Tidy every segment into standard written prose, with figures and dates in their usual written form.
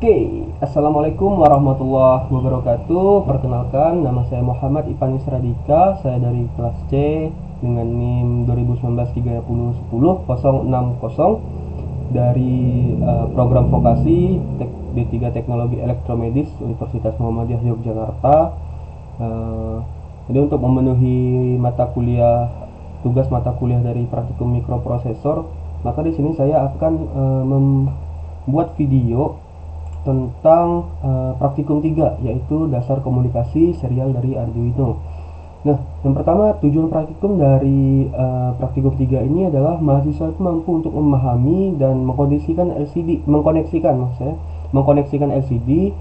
Oke, Assalamualaikum warahmatullahi wabarakatuh. Perkenalkan, nama saya Muhammad Ipanis Radika. Saya dari kelas C dengan NIM 2019-3010-060 dari program vokasi D3 Teknologi Elektromedis Universitas Muhammadiyah Yogyakarta. Jadi untuk memenuhi tugas mata kuliah dari praktikum mikroprosesor, maka di sini saya akan membuat video tentang praktikum 3, yaitu dasar komunikasi serial dari Arduino. Nah, yang pertama, tujuan praktikum dari praktikum 3 ini adalah mahasiswa itu mampu untuk memahami dan mengkoneksikan LCD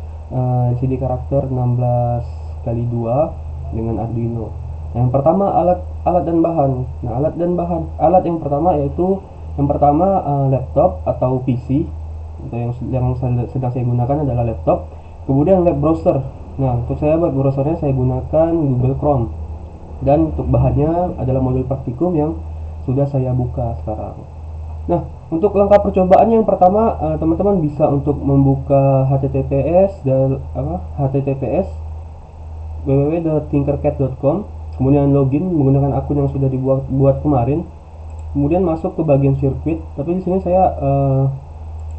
karakter 16 kali 2 dengan Arduino. Nah, yang pertama, alat dan bahan. Nah, alat yang pertama yaitu laptop atau PC. Yang sedang saya gunakan adalah laptop. Kemudian web browser. Nah, untuk saya web browsernya saya gunakan Google Chrome. Dan untuk bahannya adalah modul praktikum yang sudah saya buka sekarang. Nah, untuk langkah percobaan yang pertama, teman-teman bisa untuk membuka https www.tinkercad.com, kemudian login menggunakan akun yang sudah dibuat kemarin. Kemudian masuk ke bagian sirkuit. Tapi di sini saya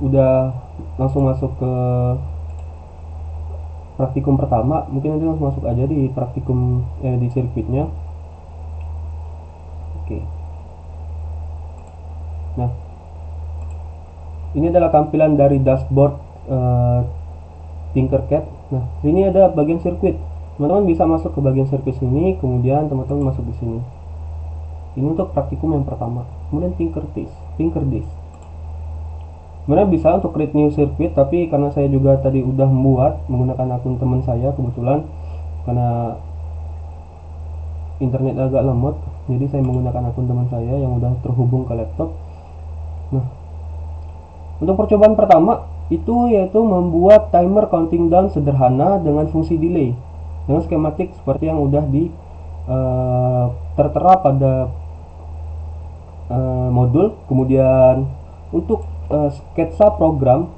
udah langsung masuk ke praktikum pertama, mungkin nanti langsung masuk aja di praktikum di sirkuitnya. Oke. Nah, ini adalah tampilan dari dashboard Tinkercad. Nah, ini ada bagian sirkuit. Teman-teman bisa masuk ke bagian sirkuit sini, kemudian teman-teman masuk di sini. Ini untuk praktikum yang pertama. Kemudian Tinkerdisk. Sebenarnya bisa untuk create new circuit, tapi karena saya juga tadi udah membuat menggunakan akun teman saya kebetulan, karena internet agak lemot, jadi saya menggunakan akun teman saya yang udah terhubung ke laptop. Nah, untuk percobaan pertama itu yaitu membuat timer counting down sederhana dengan fungsi delay dengan skematik seperti yang udah tertera pada modul. Kemudian untuk sketsa program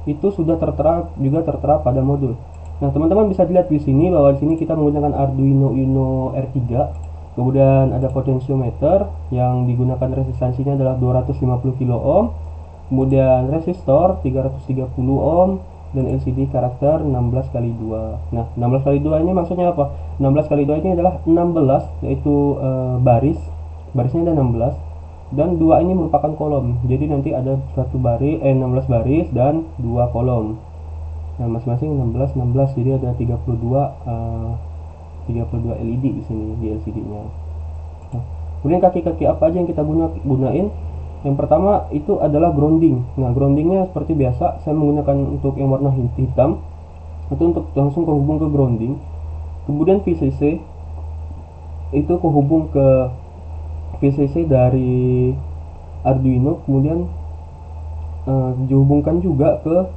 itu sudah tertera pada modul. Nah, teman-teman bisa dilihat di sini bahwa di sini kita menggunakan Arduino Uno R3. Kemudian ada potentiometer yang digunakan resistansinya adalah 250 kilo ohm. Kemudian resistor 330 ohm dan LCD karakter 16 kali 2. Nah, 16 kali 2 ini maksudnya apa? 16 kali 2 ini adalah 16, yaitu barisnya ada 16. Dan 2 ini merupakan kolom. Jadi nanti ada 16 baris dan 2 kolom. Nah, masing-masing 16. Jadi ada 32 LED di sini di LCD-nya. Nah, kemudian kaki-kaki apa aja yang kita gunain? Yang pertama itu adalah grounding. Nah, groundingnya seperti biasa saya menggunakan untuk yang warna hitam. Itu untuk langsung kehubung ke grounding. Kemudian VCC itu kehubung ke VCC dari Arduino, kemudian dihubungkan juga ke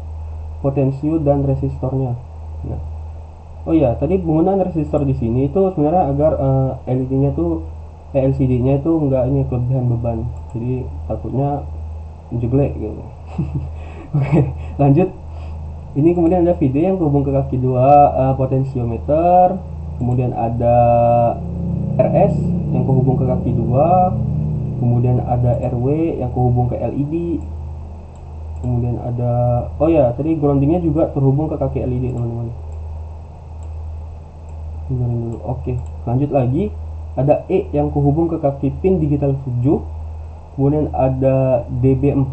potensio dan resistornya. Nah, oh ya, tadi penggunaan resistor di sini itu sebenarnya agar LCD-nya itu enggak ini kelebihan beban. Jadi takutnya jeglek gitu. Oke, lanjut. Ini kemudian ada VD yang kehubung ke kaki 2 potensiometer, kemudian ada RS yang kehubung ke kaki 2, kemudian ada RW yang kehubung ke LED, kemudian ada tadi groundingnya juga terhubung ke kaki LED, teman-teman. Oke, lanjut lagi. Ada E yang kehubung ke kaki pin digital 7, kemudian ada DB4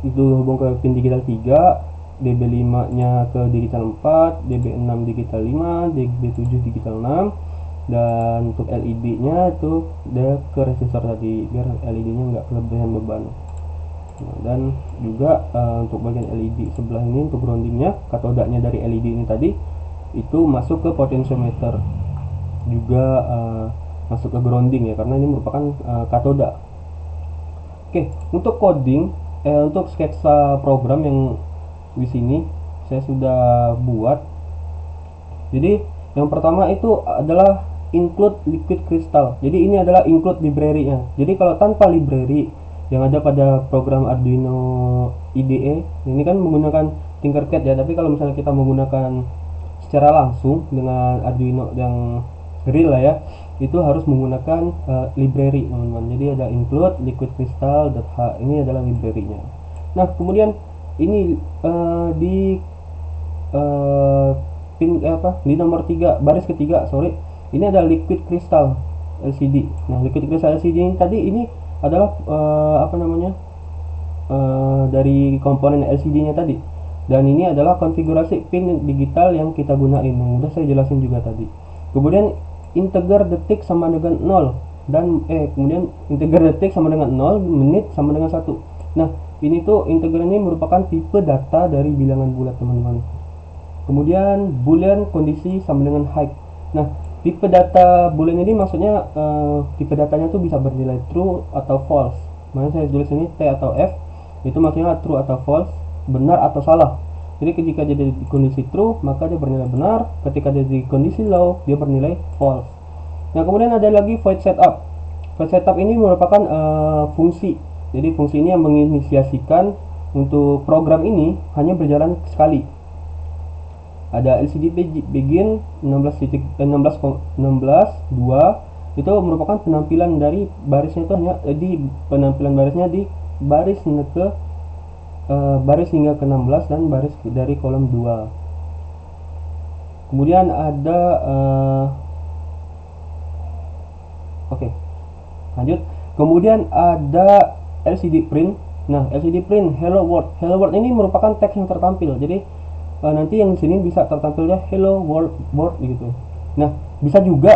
itu hubung ke pin digital 3, DB5 nya ke digital 4, DB6 digital 5, DB7 digital 6. Dan untuk LED nya itu dia ke resistor tadi biar LED nya nggak kelebihan beban. Nah, dan juga untuk bagian LED sebelah ini untuk groundingnya, katodanya dari LED ini tadi itu masuk ke potentiometer, juga masuk ke grounding ya, karena ini merupakan katoda. Oke, untuk coding untuk sketsa program yang di sini saya sudah buat. Jadi yang pertama itu adalah include liquid crystal. Jadi ini adalah include library-nya. Jadi kalau tanpa library yang ada pada program Arduino IDE. Ini kan menggunakan Tinkercad ya, tapi kalau misalnya kita menggunakan secara langsung dengan Arduino yang real lah ya, itu harus menggunakan library teman-teman. Jadi ada include liquid crystal.h, ini adalah library-nya. Nah kemudian ini di pin di nomor 3 baris ketiga, sorry, ini ada liquid crystal LCD. Nah liquid crystal LCD ini tadi ini adalah dari komponen LCD-nya tadi, dan ini adalah konfigurasi pin digital yang kita gunain, yang udah saya jelasin juga tadi. Kemudian integer detik sama dengan 0 dan kemudian integer detik sama dengan 0, menit sama dengan 1. Nah ini tuh integer ini merupakan tipe data dari bilangan bulat teman-teman. Kemudian boolean kondisi sama dengan height. Nah tipe data boolean ini maksudnya tipe datanya tuh bisa bernilai true atau false. Makanya saya tulis ini T atau F, itu maksudnya true atau false, benar atau salah. Jadi ketika dia di kondisi true maka dia bernilai benar, ketika dia di kondisi low dia bernilai false. Nah kemudian ada lagi void setup. Void setup ini merupakan fungsi. Jadi fungsi ini yang menginisiasikan untuk program ini hanya berjalan sekali. Ada LCD begin 16.2, itu merupakan penampilan dari barisnya itu hanya di penampilan barisnya di baris ke baris hingga ke 16 dan baris dari kolom 2. Kemudian ada lanjut. Kemudian ada LCD print. Nah LCD print hello world. Hello world ini merupakan teks yang tertampil. Jadi nanti yang di sini bisa tertampilnya hello world board gitu. Nah bisa juga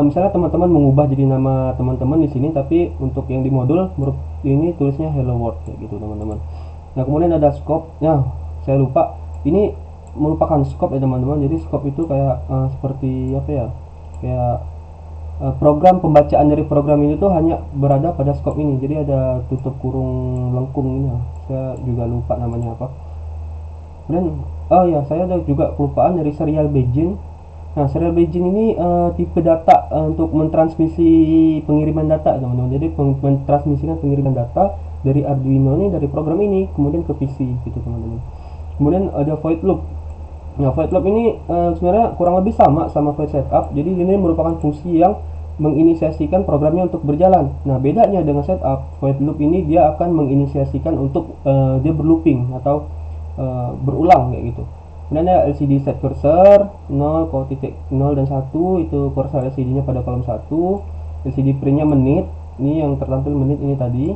misalnya teman-teman mengubah jadi nama teman-teman di sini, tapi untuk yang di modul ini tulisnya hello world kayak gitu teman-teman. Nah kemudian ada scope. Nah saya lupa, ini merupakan scope ya teman-teman. Jadi scope itu kayak seperti apa ya, kayak program pembacaan dari program ini tuh hanya berada pada scope ini. Jadi ada tutup kurung lengkung ini, saya juga lupa namanya apa. Dan saya ada juga kelupaan dari serial Beijing. Nah serial Beijing ini tipe data untuk mentransmisi pengiriman data teman-teman. Jadi mentransmisikan pengiriman data dari Arduino ini, dari program ini kemudian ke PC gitu teman-teman. Kemudian ada void loop. Nah void loop ini sebenarnya kurang lebih sama void setup. Jadi ini merupakan fungsi yang menginisiasikan programnya untuk berjalan. Nah bedanya dengan setup, void loop ini dia akan menginisiasikan untuk dia berlooping atau berulang kayak gitu. Kemudian ada LCD set cursor 0, 0 dan 1, itu kursor LCD nya pada kolom 1. LCD print nya menit, ini yang tertampil menit ini tadi.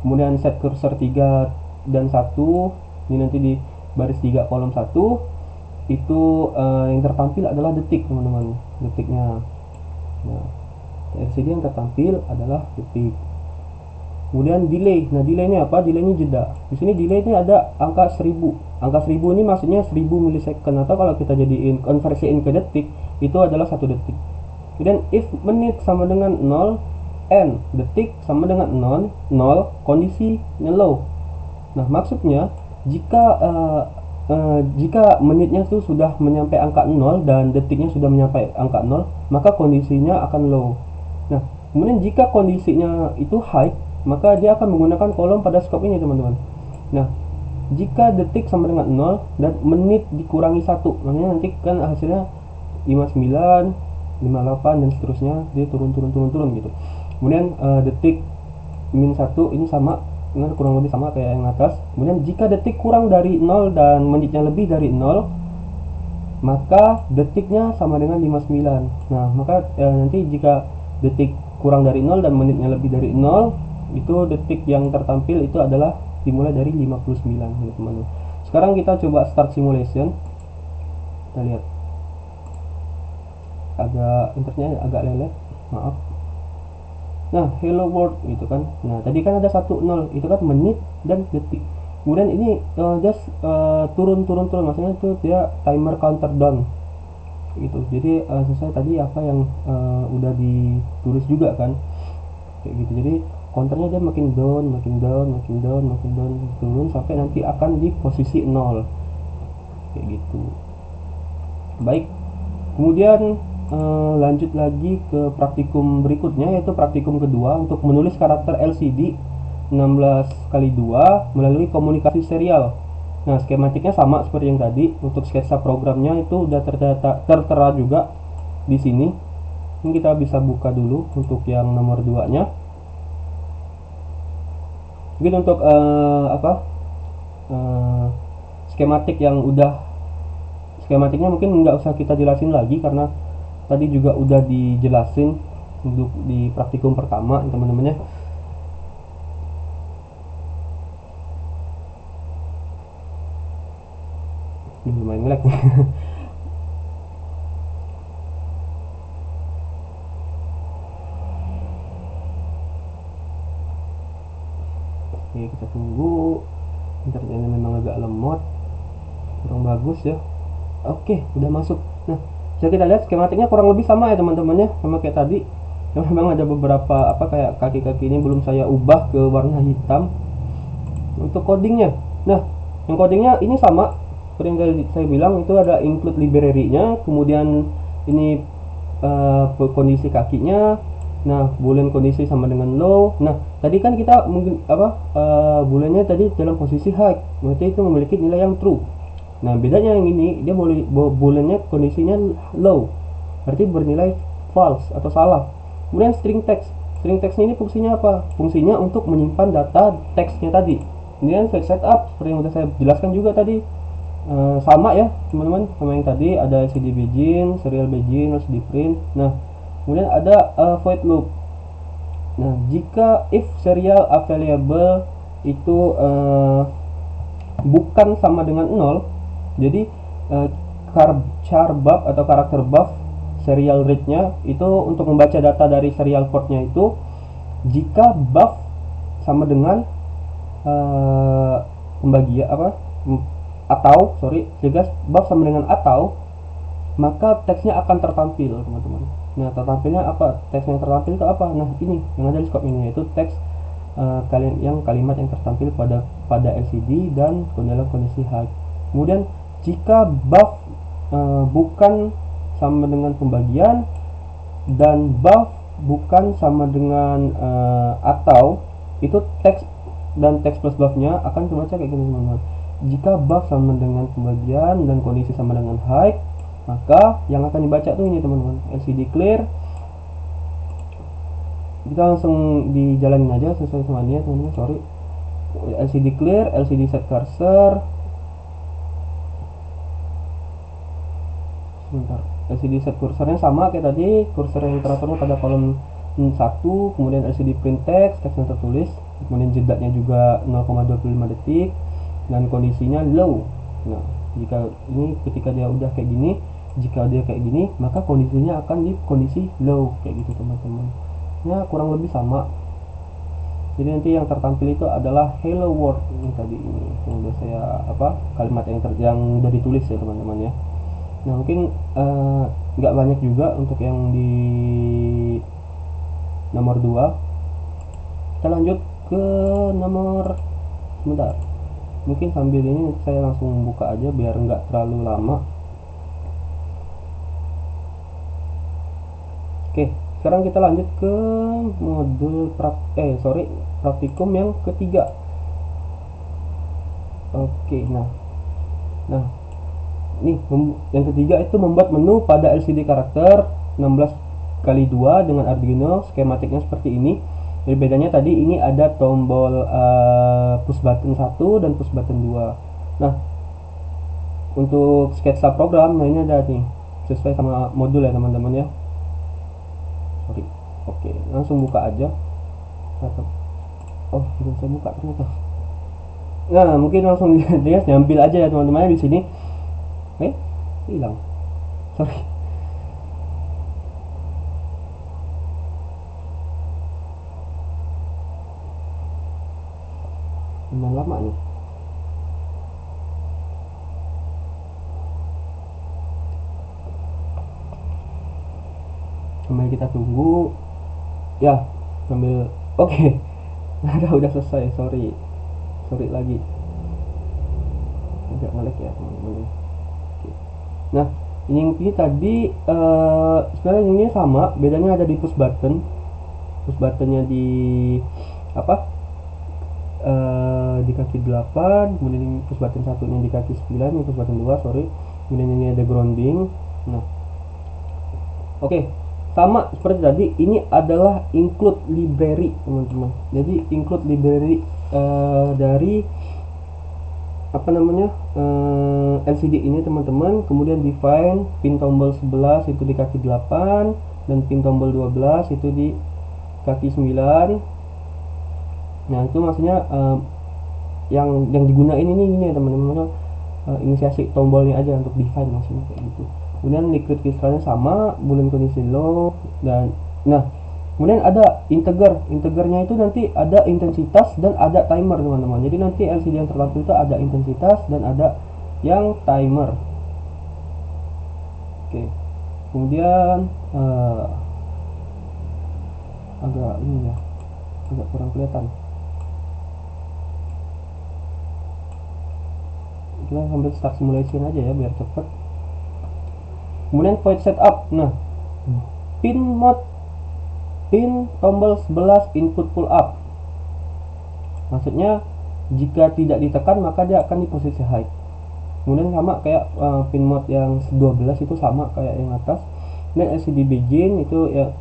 Kemudian set cursor 3 dan 1, ini nanti di baris 3 kolom 1, itu yang tertampil adalah detik teman-teman, detiknya. Nah LCD yang tertampil adalah detik. Kemudian delay. Nah delay ini apa? Delay ini jeda. Di sini delay ini ada angka 1000. Angka 1000 ini maksudnya 1000 milisecond, atau kalau kita jadiin konversiin ke detik itu adalah 1 detik. Kemudian if menit sama dengan 0, n detik sama dengan 0, kondisinya low. Nah maksudnya jika menitnya itu sudah menyampai angka 0 dan detiknya sudah menyampai angka 0, maka kondisinya akan low. Nah kemudian jika kondisinya itu high, maka dia akan menggunakan kolom pada scope ini teman-teman. Nah jika detik sama dengan 0 dan menit dikurangi 1, makanya nanti kan hasilnya 59, 58 dan seterusnya, dia turun gitu. Kemudian detik min 1 ini sama, ini kurang lebih sama kayak yang atas. Kemudian jika detik kurang dari 0 dan menitnya lebih dari 0, maka detiknya sama dengan 59. Nah maka nanti jika detik kurang dari 0 dan menitnya lebih dari 0, itu detik yang tertampil itu adalah dimulai dari 59 teman-teman. Sekarang kita coba start simulation. Kita lihat internetnya agak lelet, maaf. Nah hello world gitu kan. Nah tadi kan ada 10, itu kan menit dan detik. Kemudian ini just turun maksudnya itu dia timer counter down gitu. Jadi sesuai tadi apa yang udah ditulis juga kan kayak gitu. Jadi counternya dia makin down turun sampai nanti akan di posisi 0 kayak gitu. Baik, kemudian lanjut lagi ke praktikum berikutnya, yaitu praktikum kedua untuk menulis karakter LCD 16 kali 2 melalui komunikasi serial. Nah, skematiknya sama seperti yang tadi. Untuk sketsa programnya itu udah tertera juga di sini. Ini kita bisa buka dulu untuk yang nomor 2-nya. Mungkin untuk skematik yang skematiknya mungkin nggak usah kita jelasin lagi karena tadi juga udah dijelasin untuk di praktikum pertama teman-teman ya. Lumayan ngelag. Oke, kita tunggu. Internetnya memang agak lemot, kurang bagus ya. Oke, udah masuk. Nah, bisa kita lihat skematiknya kurang lebih sama ya teman-teman ya, sama kayak tadi. Memang ada beberapa kayak kaki-kaki ini belum saya ubah ke warna hitam. Untuk codingnya, nah yang codingnya ini sama seperti yang saya bilang, itu ada include library-nya, kemudian ini kondisi kakinya. Nah, boolean kondisi sama dengan low. Nah, tadi kan kita mungkin booleannya tadi dalam posisi high, berarti itu memiliki nilai yang true. Nah, bedanya yang ini dia booleannya kondisinya low, berarti bernilai false atau salah. Kemudian string text. String text ini fungsinya apa? Fungsinya untuk menyimpan data teksnya tadi. Kemudian fetch setup seperti yang sudah saya jelaskan juga tadi. Sama ya teman-teman sama yang tadi, ada LCD begin, serial begin, LCD print. Nah, kemudian ada void loop. Nah, jika if serial available itu bukan sama dengan 0, jadi char buff atau karakter buff serial read-nya itu untuk membaca data dari serial port-nya itu, jika buff sama dengan jika buff sama dengan atau, maka teksnya akan tertampil teman-teman. Nah, tertampilnya apa? Teks yang tertampil itu apa? Nah, ini yang ada di scope ini, yaitu teks kalimat yang tertampil pada LCD dan dalam kondisi high. Kemudian jika buff bukan sama dengan pembagian dan buff bukan sama dengan atau, itu teks dan teks plus buffnya akan terbaca kayak gini teman-teman. Jika buff sama dengan pembagian dan kondisi sama dengan high, maka yang akan dibaca tuh ini teman-teman, LCD clear. Kita langsung dijalanin aja sesuai sama dia teman-teman. Sorry, LCD clear, LCD set cursor. Sebentar, LCD set cursornya sama kayak tadi, kursor yang teraturnya pada kolom 1, kemudian LCD print text, teks yang tertulis, kemudian jedanya juga 0,25 detik dan kondisinya low. Nah, jika ini ketika dia udah kayak gini, jika dia kayak gini, maka kondisinya akan di kondisi low kayak gitu teman-teman. Nah, kurang lebih sama. Jadi nanti yang tertampil itu adalah hello world ini tadi, ini yang udah saya kalimat yang udah ditulis ya teman-teman ya. Nah, mungkin nggak banyak juga untuk yang di nomor 2. Kita lanjut ke nomor, sebentar, mungkin sambil ini saya langsung buka aja biar nggak terlalu lama. Oke, sekarang kita lanjut ke modul praktikum yang ketiga. Oke, nah nih yang ketiga itu membuat menu pada LCD karakter 16 kali 2 dengan Arduino. Skematiknya seperti ini. Jadi bedanya tadi ini ada tombol push button 1 dan push button 2. Nah, untuk sketsa program, nah ini ada nih sesuai sama modul ya teman-teman ya. Sorry. Oke, langsung buka aja. Oh, belum saya buka ternyata. Nah, mungkin langsung dia nyambil aja ya teman-teman di sini. Hilang. Sorry. Lumayan lama nih. Sambil kita tunggu. Ya, sambil oke. Udah selesai. Sorry lagi. Agak ngelag ya teman-teman. Nah, ini tadi sebenarnya ini sama, bedanya ada di push buttonnya di di kaki 8, kemudian ini push button satunya di kaki 9, ini push button 2, sorry. Kemudian ini ada grounding. Nah, oke, sama seperti tadi, ini adalah include library teman-teman. Jadi include library dari apa namanya LCD ini teman-teman. Kemudian define pin tombol 11 itu di kaki 8 dan pin tombol 12 itu di kaki 9. Nah, itu maksudnya yang digunain ini ya teman-teman, inisiasi tombolnya aja untuk define maksudnya kayak gitu. Kemudian liquid kristalnya sama, boolean kondisi low, dan nah kemudian ada integernya itu nanti ada intensitas dan ada timer teman-teman. Jadi nanti LCD yang tertampil itu ada intensitas dan ada yang timer. Oke, kemudian agak ini ya, agak kurang kelihatan. Kita sambil start simulation aja ya biar cepet. Kemudian void setup. Nah, pin tombol 11 input pull up. Maksudnya jika tidak ditekan maka dia akan di posisi high. Kemudian sama kayak pin mode yang 12 itu sama kayak yang atas. Dan LCD begin itu ya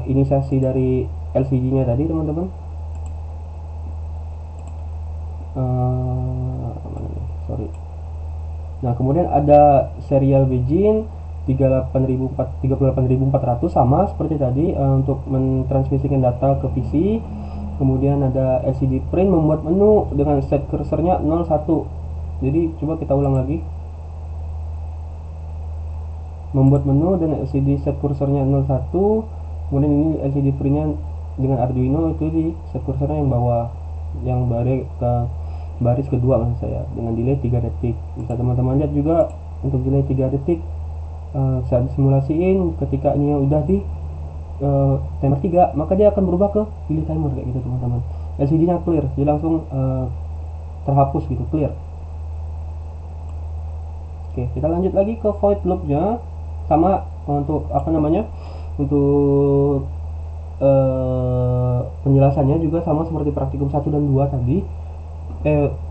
inisiasi dari LCD-nya tadi teman-teman. Sorry. Nah, kemudian ada serial begin 38.400 sama seperti tadi untuk mentransmisikan data ke PC. Kemudian ada LCD print membuat menu dengan set cursornya 01. Jadi coba kita ulang lagi. Membuat menu dan LCD set cursornya 01. Kemudian ini LCD printnya dengan Arduino itu di set cursornya yang bawah, yang baris kedua maksud saya, dengan delay 3 detik. Bisa teman-teman lihat juga untuk delay 3 detik saat disimulasiin ketika ini udah di timer 3 maka dia akan berubah ke pilih timer kayak gitu teman-teman. LCD nya clear, jadi langsung terhapus gitu, clear. Oke, kita lanjut lagi ke void loop nya. Sama untuk apa namanya, untuk penjelasannya juga sama seperti praktikum 1 dan 2 tadi,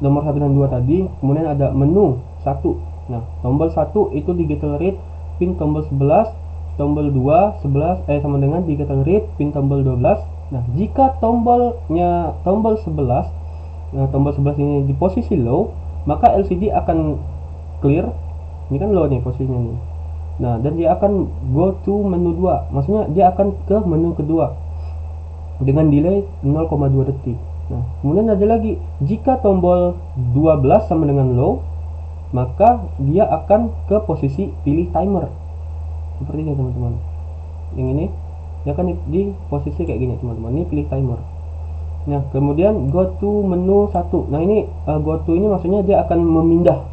nomor 1 dan 2 tadi. Kemudian ada menu 1. Nah, tombol 1 itu digital read pin tombol 11, tombol 2 11 sama dengan digital read pin tombol 12. Nah, jika tombol 11, nah tombol 11 ini di posisi low, maka LCD akan clear. Ini kan low nih posisinya nih. Nah, dan dia akan go to menu 2. Maksudnya dia akan ke menu kedua dengan delay 0,2 detik. Nah, kemudian ada lagi, jika tombol 12 sama dengan low, maka dia akan ke posisi pilih timer. Seperti ini teman-teman. Yang ini dia akan di posisi kayak gini teman-teman. Ini pilih timer. Nah, kemudian go to menu 1. Nah, ini go to ini maksudnya dia akan memindah.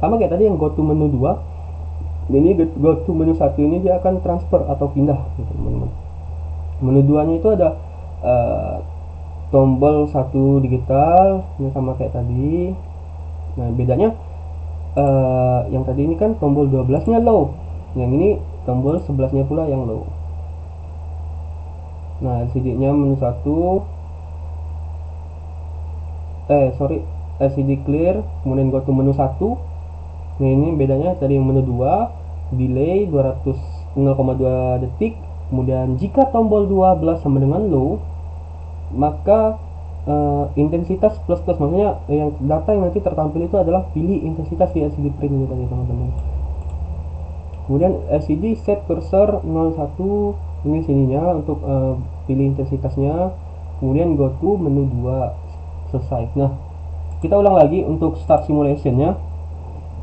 Sama kayak tadi yang go to menu 2. Ini go to menu 1 ini dia akan transfer atau pindah gitu teman-teman. Menu 2 nya itu ada tombol 1 digital, ini sama kayak tadi. Nah, bedanya yang tadi ini kan tombol 12 nya low, yang ini tombol 11 nya pula yang low. Nah, LCD nya menu 1 LCD clear, kemudian go to menu 1. Nah, ini bedanya tadi yang menu 2 delay 0,2 detik. Kemudian jika tombol 12 sama dengan low, maka intensitas plus, maksudnya yang data yang nanti tertampil itu adalah pilih intensitas di LCD print ini tadi teman-teman. Kemudian LCD set cursor 01, ini sininya untuk pilih intensitasnya. Kemudian go to menu 2, selesai. Nah, kita ulang lagi untuk start simulationnya.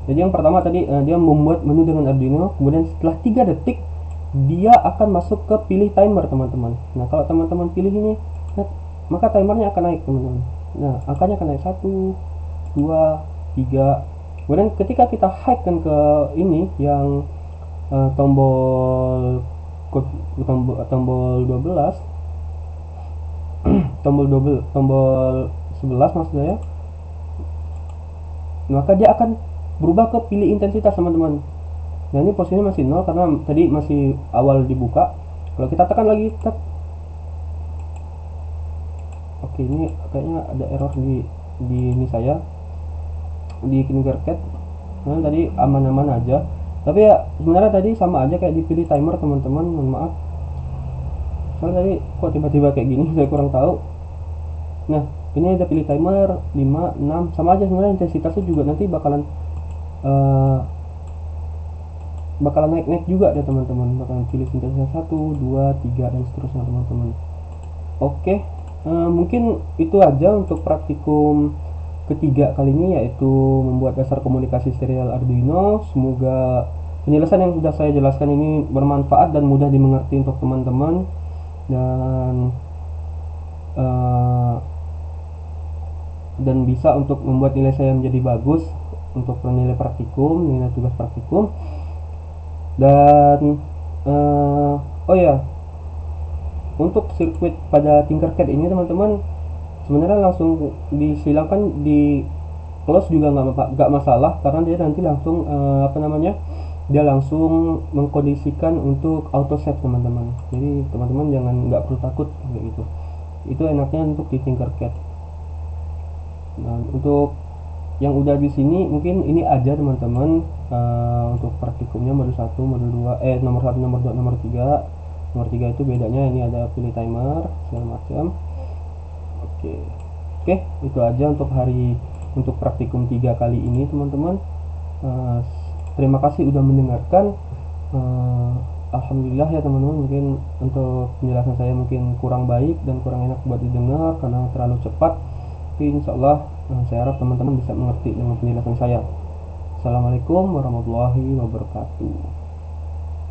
Jadi yang pertama tadi dia membuat menu dengan Arduino, kemudian setelah 3 detik dia akan masuk ke pilih timer teman-teman. Nah, kalau teman-teman pilih ini, maka timernya akan naik teman-teman. Nah, angkanya akan naik 1, 2, 3. Kemudian ketika kita high kan ke ini yang tombol 12 tombol 11 maksud saya, maka dia akan berubah ke pilih intensitas teman-teman. Nah, ini posisinya masih 0 karena tadi masih awal dibuka. Kalau kita tekan lagi, Oke, Oke, ini kayaknya ada error di ini saya di Tinkercad. Nah, tadi aman-aman aja, tapi ya sebenarnya tadi sama aja kayak dipilih timer teman-teman. Mohon maaf, soalnya tadi kok tiba-tiba kayak gini saya kurang tahu. Nah, ini ada pilih timer 5 6, sama aja sebenarnya. Intensitasnya juga nanti eh, bakalan naik-naik juga ya teman-teman, bakalan pilih intensitas 1 2 3 dan seterusnya teman-teman. Oke, mungkin itu aja untuk praktikum ketiga kali ini, yaitu membuat dasar komunikasi serial Arduino. Semoga penjelasan yang sudah saya jelaskan ini bermanfaat dan mudah dimengerti untuk teman-teman, eh, dan bisa untuk membuat nilai saya menjadi bagus untuk nilai praktikum, nilai tugas praktikum. Dan oh ya, untuk sirkuit pada Tinkercad ini teman-teman, sebenarnya langsung disilangkan di close juga nggak masalah, karena dia nanti langsung dia langsung mengkondisikan untuk auto save teman-teman. Jadi teman-teman jangan, nggak perlu takut kayak gitu. Itu enaknya untuk di Tinkercad. Nah, untuk yang udah di sini mungkin ini aja teman-teman, untuk praktikumnya modul 1 modul 2 nomor 1 nomor 2 nomor 3. Nomor 3 itu bedanya ini ada pilih timer segala macam. Oke. Oke, itu aja untuk praktikum 3 kali ini teman-teman. Terima kasih udah mendengarkan. Alhamdulillah ya teman-teman, mungkin untuk penjelasan saya mungkin kurang baik dan kurang enak buat didengar karena terlalu cepat, tapi insya Allah saya harap teman-teman bisa mengerti dengan penjelasan saya. Assalamualaikum warahmatullahi wabarakatuh.